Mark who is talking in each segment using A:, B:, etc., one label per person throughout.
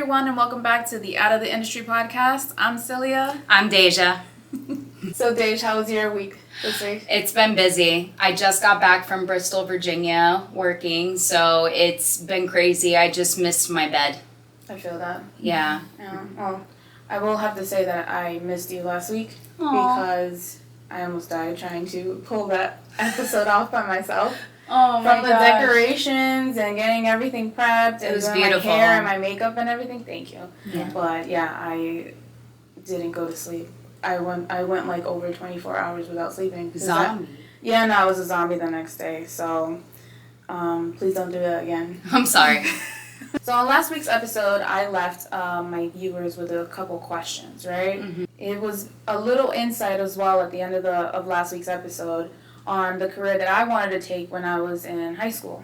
A: everyone, and welcome back to the Out of the Industry podcast. I'm Celia.
B: I'm Deja.
A: So, Deja, how was your week this week?
B: It's been busy. I just got back from Bristol, Virginia, working, so it's been crazy. I just missed my bed.
A: I feel that.
B: Yeah.
A: Well, I will have to say that I missed you last week because I almost died trying to pull that episode off by myself.
B: Oh my
A: From the decorations and getting everything prepped and doing
B: beautiful.
A: my hair and my makeup and everything. Thank you.
B: Yeah.
A: But yeah, I didn't go to sleep. I went like over 24 hours without sleeping.
B: Zombie.
A: I was a zombie the next day. So please don't do that again.
B: I'm sorry.
A: So on last week's episode, I left my viewers with a couple questions, right? Mm-hmm. It was a little insight as well at the end of last week's episode on the career that I wanted to take when I was in high school.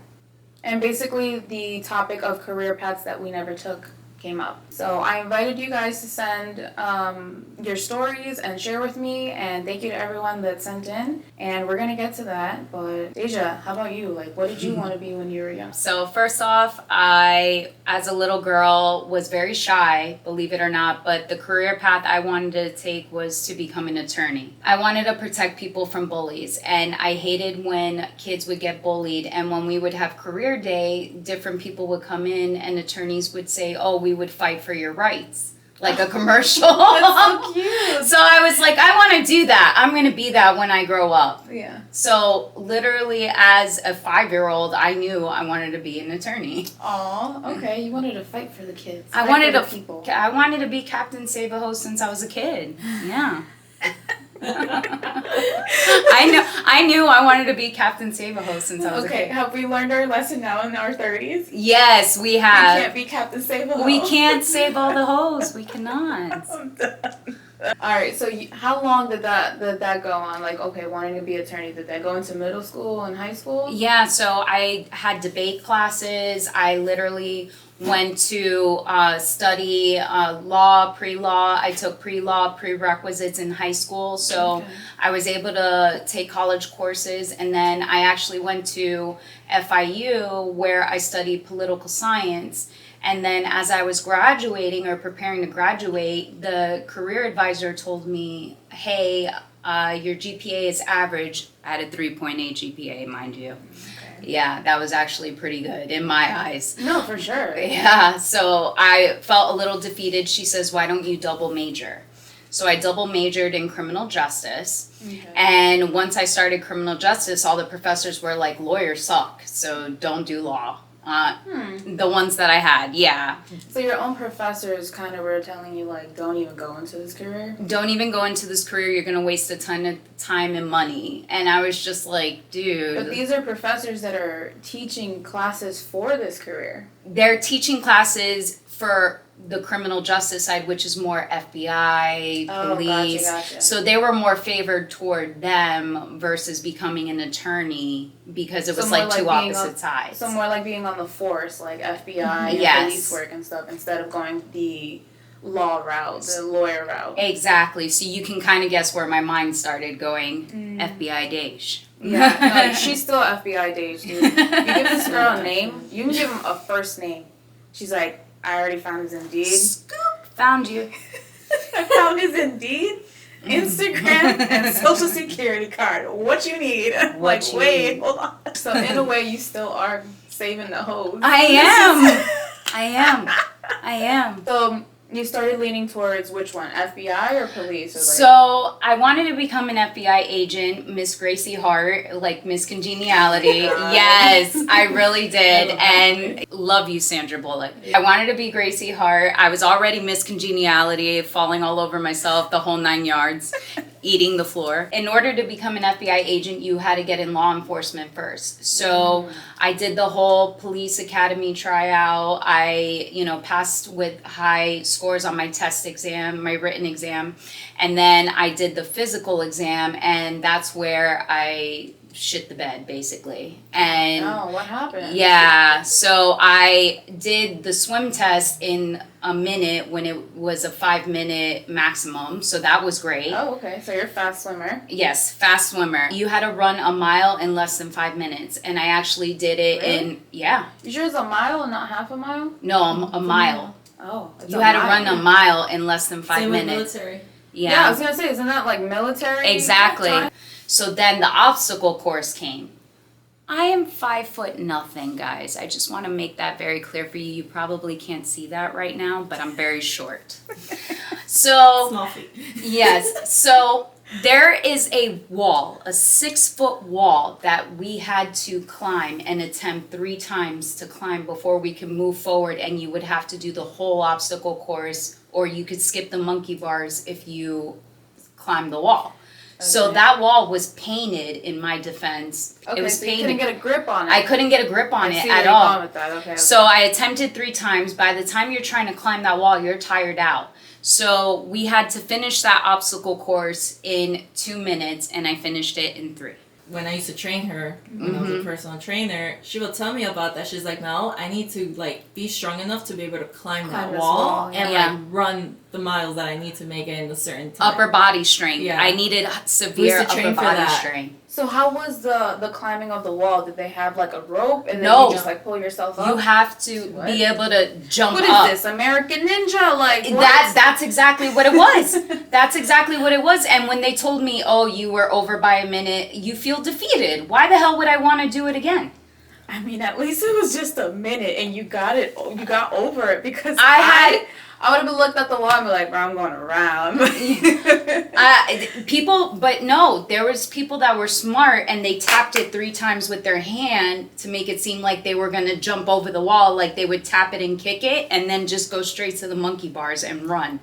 A: And basically the topic of career paths that we never took came up. So I invited you guys to send your stories and share with me, and thank you to everyone that sent in, and we're gonna get to that. But Deja, how about you? Like, what did you want to be when you were young?
B: So first off, I, as a little girl, was very shy, believe it or not, but the career path I wanted to take was to become an attorney. I wanted to protect people from bullies, and I hated when kids would get bullied, and when we would have career day, different people would come in and attorneys would say, oh, we would fight for your rights. Like a commercial.
A: That's so cute.
B: So I was like, I want to do that. I'm going to be that when I grow up.
A: Yeah.
B: So literally as a 5-year-old, I knew I wanted to be an attorney.
A: Aw, okay. You wanted to fight for the kids.
B: I wanted to be Captain Save-A-Ho since I was a kid. Yeah. I knew I wanted to be Captain Save-A-Ho since I was a kid.
A: Okay, have we learned our lesson now in our 30s?
B: Yes, we have.
A: We can't be Captain Save-A-Ho.
B: We can't save all the hoes. We cannot.
A: I'm done. Alright, so how long did that go on? Like, okay, wanting to be an attorney, did that go into middle school and high school?
B: Yeah, so I had debate classes. I literally went to study law, pre-law. I took pre-law prerequisites in high school, so I was able to take college courses, and then I actually went to FIU where I studied political science. And then as I was graduating or preparing to graduate, the career advisor told me, hey, your GPA is average. I had a 3.8 GPA, mind you. Okay. Yeah, that was actually pretty good in my eyes.
A: No, for sure.
B: Yeah, so I felt a little defeated. She says, why don't you double major? So I double majored in criminal justice. Okay. And once I started criminal justice, all the professors were like, lawyers suck, so don't do law. The ones that I had, yeah.
A: So your own professors kind of were telling you, like, don't even go into this career?
B: Don't even go into this career. You're going to waste a ton of time and money. And I was just like, dude.
A: But these are professors that are teaching classes for this career.
B: They're teaching classes for the criminal justice side, which is more FBI, police.
A: Gotcha.
B: So they were more favored toward them versus becoming an attorney because it was like two opposite sides.
A: So more like being on the force, like FBI and police work and stuff, instead of going the law route, the lawyer route.
B: Exactly. So you can kind of guess where my mind started going. FBI Deja.
A: Yeah, no, she's still FBI Deja, dude. You give this girl a name, you can give him a first name. She's like, I already found his Indeed.
B: Scoop! Found you.
A: I found his Indeed, Instagram, and Social Security card. What you need? Hold on. So in a way, you still are saving the hoes.
B: I am.
A: So you started leaning towards which one, FBI or police? Or
B: So I wanted to become an FBI agent, Miss Gracie Hart, like Miss Congeniality. Yes, I really did. And love you, Sandra Bullock. I wanted to be Gracie Hart. I was already Miss Congeniality, falling all over myself, the whole 9 yards, eating the floor. In order to become an FBI agent, you had to get in law enforcement first. So I did the whole police academy tryout. I, passed with high scores on my test exam, my written exam. And then I did the physical exam, and that's where I shit the bed, basically. And
A: what happened?
B: Yeah, so I did the swim test in a minute when it was a 5-minute maximum, so that was great.
A: Oh, okay, so you're a fast swimmer.
B: Yes, fast swimmer. You had to run a mile in less than 5 minutes, and I actually did it in, yeah.
A: You sure it's a mile and not half a mile?
B: No, a mile.
A: Oh, it's
B: You had to run a mile in less than 5 minutes.
C: Military.
A: Yeah, I was gonna say, isn't that like military?
B: Exactly.
A: Time?
B: So then the obstacle course came. I am 5'0", guys. I just want to make that very clear for you. You probably can't see that right now, but I'm very short. So
C: small feet.
B: Yes. So there is a wall, a 6-foot wall that we had to climb and attempt 3 times to climb before we can move forward, and you would have to do the whole obstacle course, or you could skip the monkey bars if you climb the wall. Okay. So that wall was painted, in my defense.
A: Okay,
B: it was
A: so
B: painted.
A: You couldn't get a grip on it.
B: I couldn't get a grip on it at all. With that. Okay. So I attempted 3 times. By the time you're trying to climb that wall, you're tired out. So we had to finish that obstacle course in 2 minutes, and I finished it in 3.
C: When I used to train her, when I was a personal trainer, she would tell me about that. She's like, no, I need to like be strong enough to be able to climb that wall and like run the miles that I need to make it in a certain time.
B: Upper body strength. Yeah. I needed severe upper body strength.
A: So how was the climbing of the wall? Did they have like a rope and then you just like pull yourself up?
B: You have to be able to jump up.
A: What is this, American Ninja? Like what?
B: That's exactly what it was. That's exactly what it was. And when they told me, oh, you were over by a minute, you feel defeated. Why the hell would I want to do it again?
A: I mean, at least it was just a minute and you got over it, because I would have looked at the wall and be like, bro, I'm going around.
B: But no, there was people that were smart and they tapped it 3 times with their hand to make it seem like they were going to jump over the wall. Like they would tap it and kick it and then just go straight to the monkey bars and run.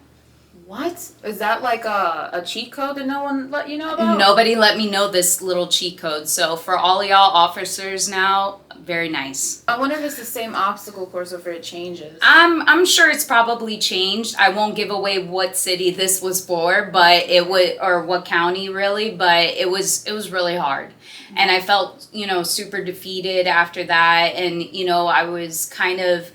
A: What? Is that like a cheat code that no one let you know about?
B: Nobody let me know this little cheat code. So for all y'all officers now, very nice.
A: I wonder if it's the same obstacle course or if it changes.
B: I'm sure it's probably changed. I won't give away what city this was for, but it would, or what county really, but it was really hard. And I felt, super defeated after that. And, I was kind of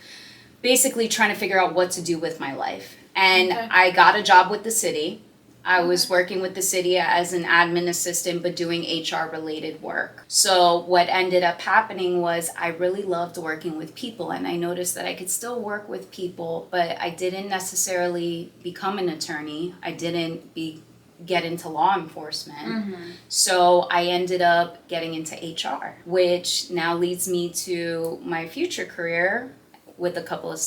B: basically trying to figure out what to do with my life. And I got a job with the city. I was working with the city as an admin assistant, but doing HR related work. So what ended up happening was I really loved working with people, and I noticed that I could still work with people, but I didn't necessarily become an attorney. I didn't get into law enforcement. Mm-hmm. So I ended up getting into HR, which now leads me to my future career with a couple of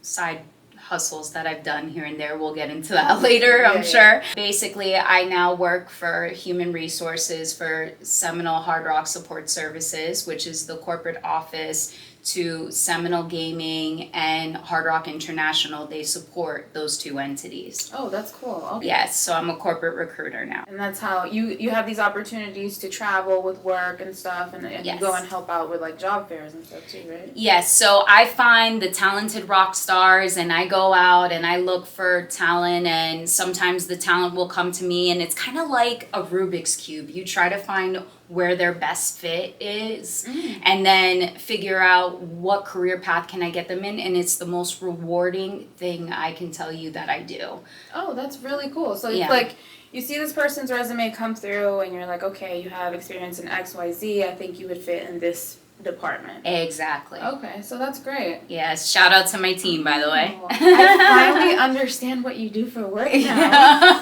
B: side hustles that I've done here and there. We'll get into that later, I'm sure. Basically, I now work for human resources for Seminole Hard Rock Support Services, which is the corporate office to Seminole Gaming and Hard Rock International. They support those 2 entities.
A: Oh, that's cool. Okay.
B: Yes, so I'm a corporate recruiter now.
A: And that's how you have these opportunities to travel with work and stuff, and you go and help out with like job fairs and stuff too, right?
B: Yes, so I find the talented rock stars and I go out and I look for talent, and sometimes the talent will come to me, and it's kind of like a Rubik's Cube. You try to find where their best fit is and then figure out what career path can I get them in, and it's the most rewarding thing I can tell you that I do.
A: Oh, that's really cool. So it's like you see this person's resume come through and you're like, okay, you have experience in XYZ, I think you would fit in this department.
B: Exactly.
A: Okay, so that's great.
B: Yes, shout out to my team, by the way.
A: I finally understand what you do for work now.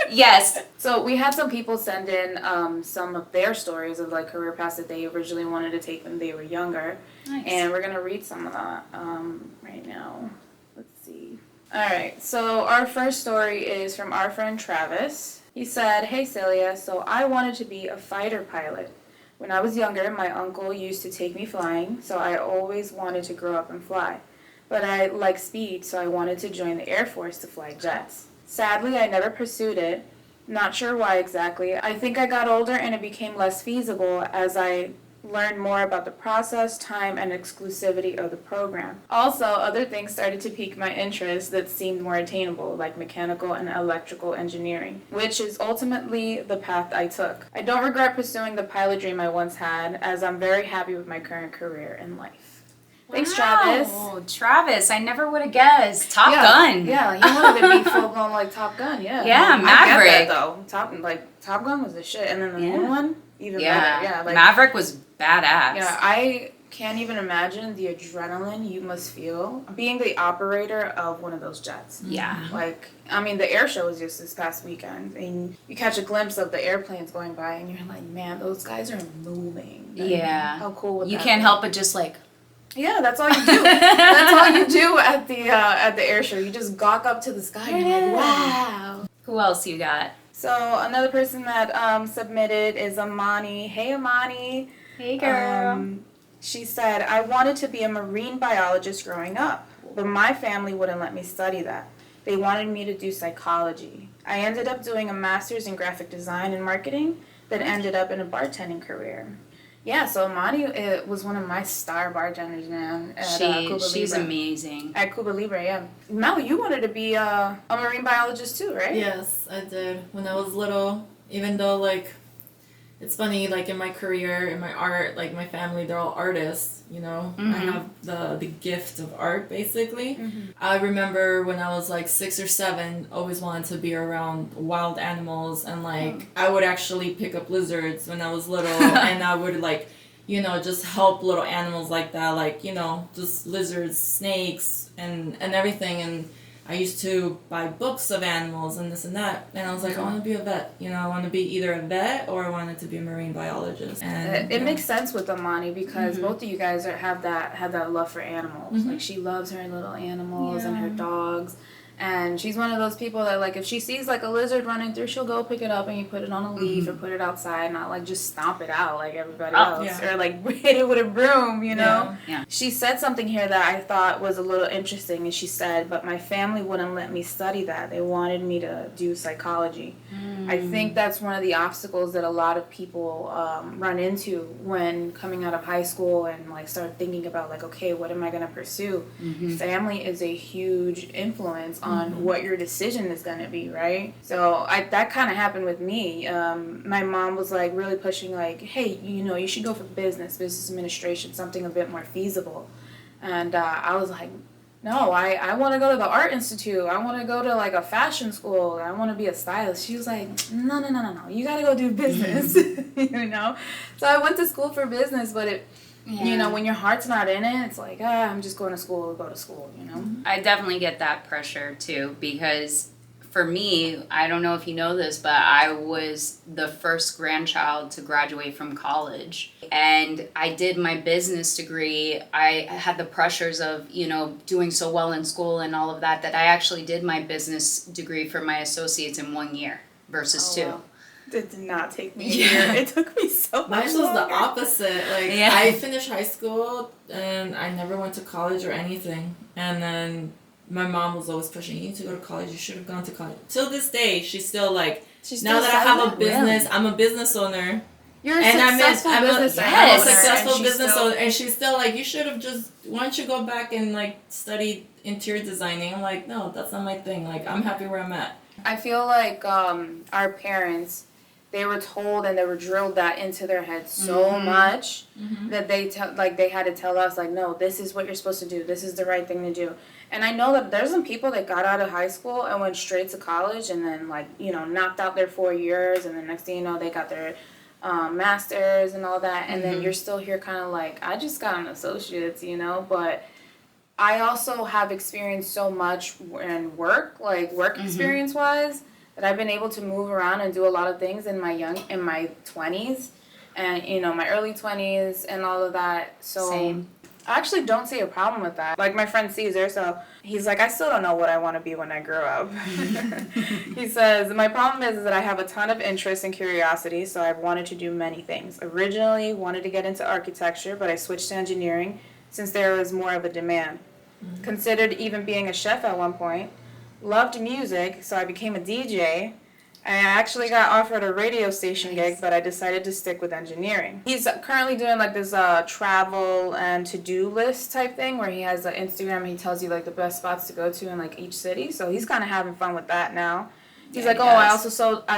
B: Yes.
A: So we had some people send in some of their stories of like career paths that they originally wanted to take when they were younger. Nice. And we're going to read some of that right now. Let's see. All right, so our first story is from our friend Travis. He said, "Hey Celia, so I wanted to be a fighter pilot. When I was younger, my uncle used to take me flying, so I always wanted to grow up and fly. But I like speed, so I wanted to join the Air Force to fly jets. Sadly, I never pursued it. Not sure why exactly. I think I got older and it became less feasible as I learned more about the process, time, and exclusivity of the program. Also, other things started to pique my interest that seemed more attainable, like mechanical and electrical engineering, which is ultimately the path I took. I don't regret pursuing the pilot dream I once had, as I'm very happy with my current career in life." Thanks, Travis.
B: Oh, Travis, I never would have guessed. Top Gun.
A: Yeah, he wanted to be full blown like Top Gun. Yeah.
B: Yeah, Maverick.
A: I get that though. Top Gun was the shit, and then the new one even better. Yeah,
B: Maverick was badass.
A: Yeah, can't even imagine the adrenaline you must feel being the operator of one of those jets.
B: Yeah.
A: Like, I mean, the air show was just this past weekend, and you catch a glimpse of the airplanes going by, and you're like, man, those guys are moving. Like,
B: yeah.
A: how cool would
B: you
A: that
B: can't
A: be?
B: help but just like,
A: Yeah, that's all you do. That's all you do at the air show. You just gawk up to the sky and you're like, wow.
B: who else you got?
A: So another person that submitted is Amani. Hey, Amani.
B: Hey, girl.
A: She said, I wanted to be a marine biologist growing up, but my family wouldn't let me study that. They wanted me to do psychology. I ended up doing a master's in graphic design and marketing that ended up in a bartending career. Yeah, so Amani was one of my star bartenders, man. At, Cuba
B: she's
A: Libre.
B: amazing.
A: At Cuba Libre, yeah. Mel, you wanted to be a marine biologist too, right?
C: Yes, I did. When I was little, even though, like, it's funny, like, in my career, in my art, like, my family, they're all artists, you know?
B: Mm-hmm.
C: I have the gift of art, basically.
A: Mm-hmm.
C: I remember when I was, like, 6 or 7, always wanted to be around wild animals, and, like, I would actually pick up lizards when I was little, and I would, like, you know, just help little animals like that, like, you know, just lizards, snakes, and everything, and I used to buy books of animals and this and that, and I was like, I want to be a vet. You know, I want to be either a vet or I wanted to be a marine biologist. And
A: it makes sense with Amani because both of you guys have that love for animals. Like, she loves her little animals and her dogs. And she's one of those people that, like, if she sees, like, a lizard running through, she'll go pick it up and you put it on a leaf or put it outside, not, like, just stomp it out like everybody else. Or, like, hit it with a broom, you know?
B: Yeah.
A: She said something here that I thought was a little interesting, and she said, but my family wouldn't let me study that. They wanted me to do psychology. I think that's one of the obstacles that a lot of people run into when coming out of high school and, like, start thinking about, like, okay, what am I going to pursue? Family is a huge influence on what your decision is going to be, right? So that kind of happened with me. My mom was, like, really pushing, like, hey, you know, you should go for business administration, something a bit more feasible. And I was like, no, I want to go to the art institute. I want to go to, like, a fashion school. I want to be a stylist. She was like, no. You got to go do business, you know? So I went to school for business, but you know, when your heart's not in it, it's like, I'm just going to school, you know?
B: I definitely get that pressure too, because for me, I don't know if you know this, but I was the first grandchild to graduate from college. And I did my business degree. I had the pressures of, you know, doing so well in school and all of that, that I actually did my business degree for my associates in 1 year versus 2.
A: Wow. It did not take me a year. It took me so much
C: Mine was
A: longer.
C: the opposite. Like, I finished high school and I never went to college or anything. And then my mom was always pushing, you need to go to college. You should have gone to college. Till this day, she's still like, now that I have a business, I'm a business owner.
A: You're a successful business owner.
C: I'm a successful business owner. And she's still like, you should have just, why don't you go back and, like, study interior designing? I'm like, no, that's not my thing. Like, I'm happy where I'm at.
A: I feel like our parents, they were told and they were drilled that into their heads so much that they had to tell us, like, no, this is what you're supposed to do. This is the right thing to do. And I know that there's some people that got out of high school and went straight to college and then, like, you know, knocked out their 4 years, and the next thing you know, they got their masters and all that, and then you're still here kind of like, I just got an associate's, you know, but I also have experienced so much in work experience-wise, that I've been able to move around and do a lot of things in my 20s and, you know, my early 20s and all of that. So
B: Same.
A: I actually don't see a problem with that. Like, my friend Caesar, so he's like, I still don't know what I want to be when I grow up. He says, my problem is that I have a ton of interest and curiosity, so I've wanted to do many things. Originally wanted to get into architecture, but I switched to engineering since there was more of a demand. Considered even being a chef at one point. Loved music, so I became a DJ. I actually got offered a radio station gig, but I decided to stick with engineering. He's currently doing, like, this travel and to-do list type thing where he has an Instagram and he tells you, like, the best spots to go to in, like, each city. So he's kind of having fun with that now. He's like, I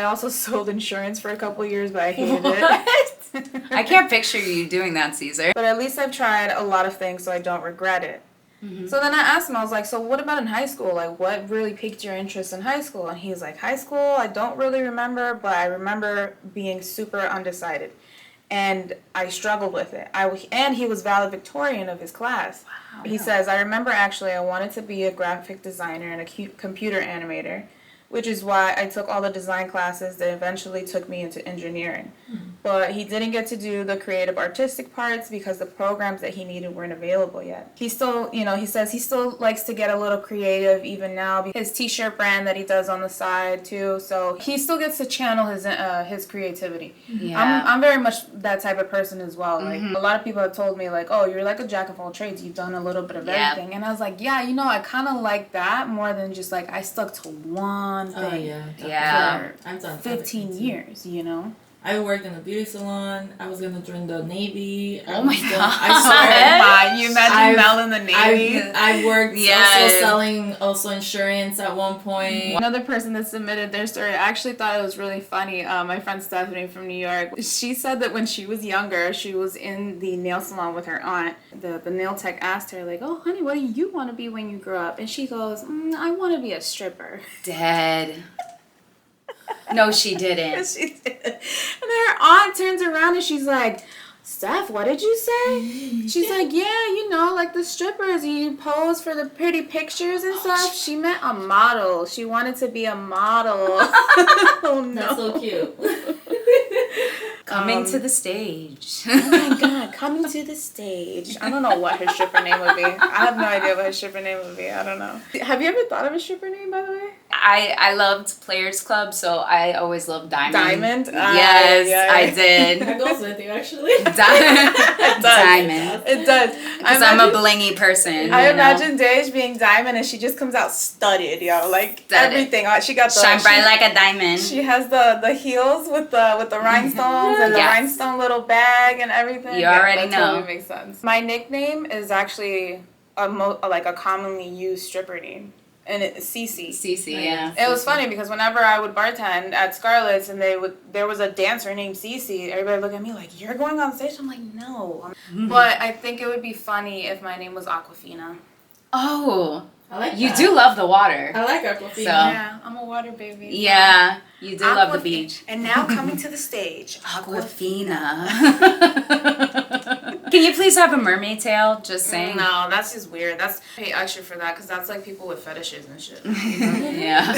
A: also sold insurance for a couple of years, but I hated it.
B: I can't picture you doing that, Caesar.
A: But at least I've tried a lot of things, so I don't regret it. So then I asked him, I was like, so what about in high school? Like, what really piqued your interest in high school? And he's like, high school, I don't really remember, but I remember being super undecided. And I struggled with it. And he was valedictorian of his class. Wow. He says, I remember actually I wanted to be a graphic designer and a computer animator, which is why I took all the design classes that eventually took me into engineering. But he didn't get to do the creative artistic parts because the programs that he needed weren't available yet. He still, he says he still likes to get a little creative even now. His t-shirt brand that he does on the side too, so he still gets to channel his creativity. Yeah. I'm very much that type of person as well. Like a lot of people have told me like, oh, you're like a jack of all trades. You've done a little bit of everything. And I was like, yeah, I kind of like that more than just like I stuck to one thing. For
C: I've done
A: 15 years,
C: I worked in a beauty salon. I was gonna join the Navy.
B: Oh my god!
C: I
A: swear, you imagine Mel in the Navy?
C: I worked also insurance at one point.
A: Another person that submitted their story, I actually thought it was really funny. My friend Stephanie from New York. She said that when she was younger, she was in the nail salon with her aunt. The nail tech asked her like, "Oh, honey, what do you want to be when you grow up?" And she goes, "I want to be a stripper."
B: Dead. No, she didn't.
A: She did. And then her aunt turns around and she's like, Steph, what did you say? She's like, yeah, like the strippers, you pose for the pretty pictures and stuff. She meant a model. She wanted to be a model. Oh, no.
C: That's so cute.
B: Coming to the stage.
A: Oh my god, coming to the stage. I don't know what her stripper name would be. I have no idea what her stripper name would be. I don't know. Have you ever thought of a stripper name, by the way?
B: I loved Players Club, so I always loved Diamond.
A: Diamond?
B: Yes, I did.
C: That goes with you, actually.
A: It does.
B: Diamond.
A: It does.
B: Because I'm a blingy person.
A: I imagine Dej being Diamond and she just comes out studded, like studded. Everything. She got the
B: shine bright like a diamond.
A: She has the heels with the rhinestones and the rhinestone little bag and everything.
B: You already know.
A: That totally makes sense. My nickname is actually a commonly used stripper name. And it's Cece.
B: Cece, yeah.
A: It was funny because whenever I would bartend at Scarlett's and there was a dancer named Cece, everybody looked at me like, you're going on stage? I'm like, no. But I think it would be funny if my name was Aquafina.
B: Oh.
C: I like
B: you
C: that.
B: do love the water.
C: I like Aquafina. So.
A: Yeah, I'm a water baby.
B: Yeah, you do love the beach.
A: And now coming to the stage,
B: Aquafina. Can you please have a mermaid tail? Just saying.
A: No, that's just weird. That's pay extra for that because that's like people with fetishes and shit.
B: Yeah.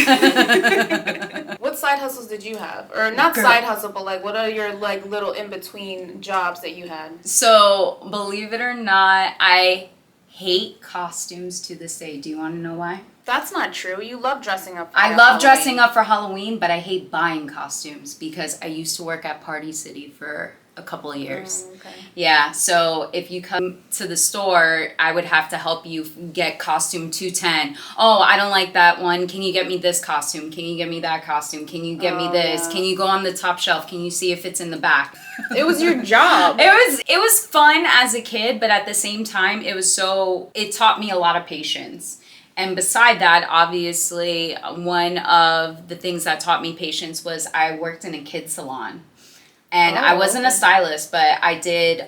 A: What side hustles did you have? Or not side hustle, but like what are your like little in-between jobs that you had?
B: So, believe it or not, I hate costumes to this day. Do you want to know why?
A: That's not true. You love dressing up for
B: I love dressing up for Halloween, but I hate buying costumes because I used to work at Party City for a couple of years.
A: Oh, okay.
B: Yeah, so if you come to the store, I would have to help you get costume 210. Oh, I don't like that one. Can you get me this costume? Can you get me that costume? Can you get me this? Yeah. Can you go on the top shelf? Can you see if it's in the back?
A: It was your job.
B: It was fun as a kid, but at the same time, it taught me a lot of patience. And beside that, obviously, one of the things that taught me patience was I worked in a kids salon. And I wasn't a stylist, but I did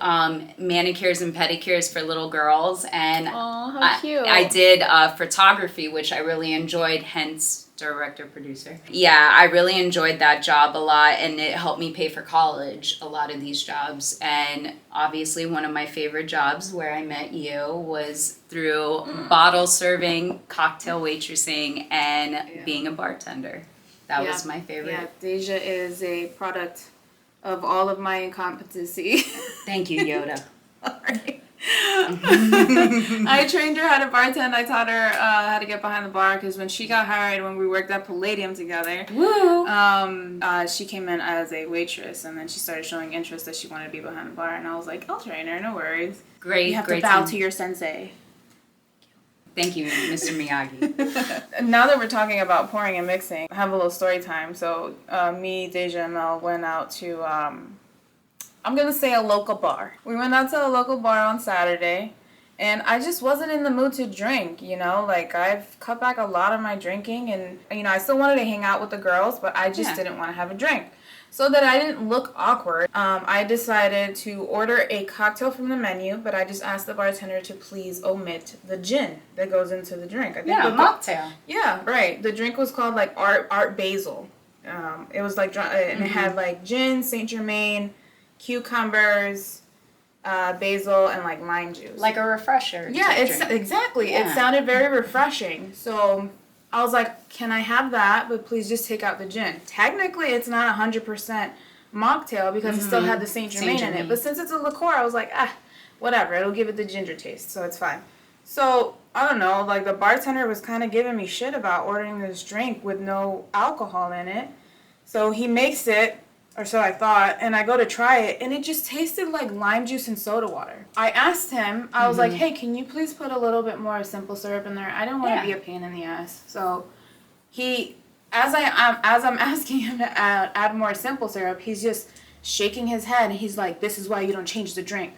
B: manicures and pedicures for little girls. And
A: how cute.
B: I did photography, which I really enjoyed, hence director, producer. Yeah, I really enjoyed that job a lot, and it helped me pay for college, a lot of these jobs. And obviously one of my favorite jobs where I met you was through bottle serving, cocktail waitressing, and being a bartender. That was my favorite.
A: Yeah, Deja is a product of all of my incompetency.
B: Thank you, Yoda.
A: Alright. I trained her how to bartend. I taught her how to get behind the bar because when she got hired, when we worked at Palladium together, she came in as a waitress, and then she started showing interest that she wanted to be behind the bar, and I was like, I'll train her, no worries.
B: Great,
A: you have to bow to your sensei.
B: Thank you, Mr. Miyagi.
A: Now that we're talking about pouring and mixing, I have a little story time. So me, Deja, and Mel went out to, I'm going to say a local bar. We went out to a local bar on Saturday, and I just wasn't in the mood to drink, Like, I've cut back a lot of my drinking, and, I still wanted to hang out with the girls, but I just didn't want to have a drink. So that I didn't look awkward, I decided to order a cocktail from the menu, but I just asked the bartender to please omit the gin that goes into the drink.
B: I think mocktail.
A: Yeah, right. The drink was called like Art Basil. It was like, and it had like gin, Saint Germain, cucumbers, basil, and like lime juice.
B: Like a refresher.
A: Yeah, exactly. Yeah. It sounded very refreshing. So I was like, can I have that? But please just take out the gin. Technically, it's not 100% mocktail because it still had the Saint Germain in it. But since it's a liqueur, I was like, whatever. It'll give it the ginger taste, so it's fine. So I don't know. Like the bartender was kind of giving me shit about ordering this drink with no alcohol in it. So he makes it. Or so I thought, and I go to try it, and it just tasted like lime juice and soda water. I asked him, I was like, hey, can you please put a little bit more simple syrup in there? I don't want to be a pain in the ass. So he, as I'm asking him to add more simple syrup, he's just shaking his head, and he's like, this is why you don't change the drink.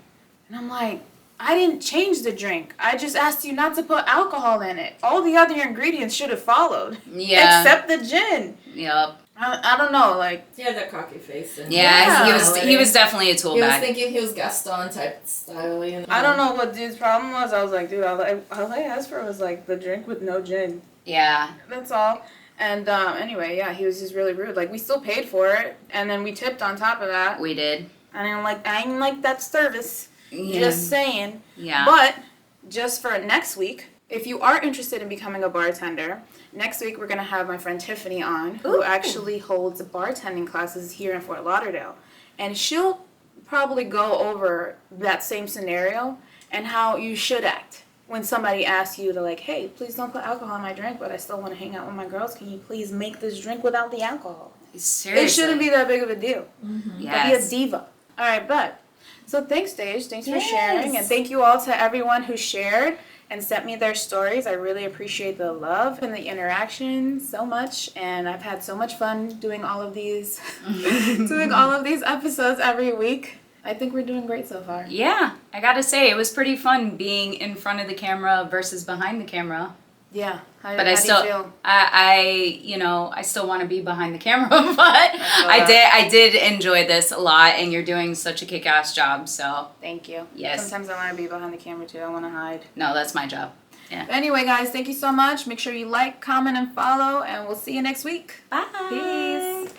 A: And I'm like, I didn't change the drink. I just asked you not to put alcohol in it. All the other ingredients should have followed.
B: Yeah.
A: Except the gin.
B: Yep.
A: I don't know, like...
C: He had that cocky face. And
B: he was definitely a tool bag.
C: He was thinking he was Gaston type style. You know?
A: I don't know what dude's problem was. I was like, dude, all I asked for was, like, the drink with no gin.
B: Yeah.
A: That's all. And, anyway, yeah, he was just really rude. Like, we still paid for it, and then we tipped on top of that.
B: We did.
A: I didn't like that service. Yeah. Just saying.
B: Yeah.
A: But, just for next week, if you are interested in becoming a bartender... Next week, we're going to have my friend Tiffany on, who actually holds bartending classes here in Fort Lauderdale. And she'll probably go over that same scenario and how you should act when somebody asks you to, like, hey, please don't put alcohol in my drink, but I still want to hang out with my girls. Can you please make this drink without the alcohol?
B: Seriously.
A: It shouldn't be that big of a deal.
B: Mm-hmm. Yes.
A: Be a diva. All right, but. So thanks, Dej. Thanks for sharing. And thank you all to everyone who shared and sent me their stories. I really appreciate the love and the interaction so much, and I've had so much fun doing all of these episodes every week. I think we're doing great so far.
B: Yeah, I gotta say it was pretty fun being in front of the camera versus behind the camera.
A: Yeah,
B: but I still want to be behind the camera, but I did enjoy this a lot, and you're doing such a kick-ass job, so.
A: Thank you.
B: Yes.
A: Sometimes I want to be behind the camera too, I want to hide.
B: No, that's my job. Yeah.
A: Anyway, guys, thank you so much. Make sure you like, comment, and follow, and we'll see you next week.
B: Bye.
A: Peace.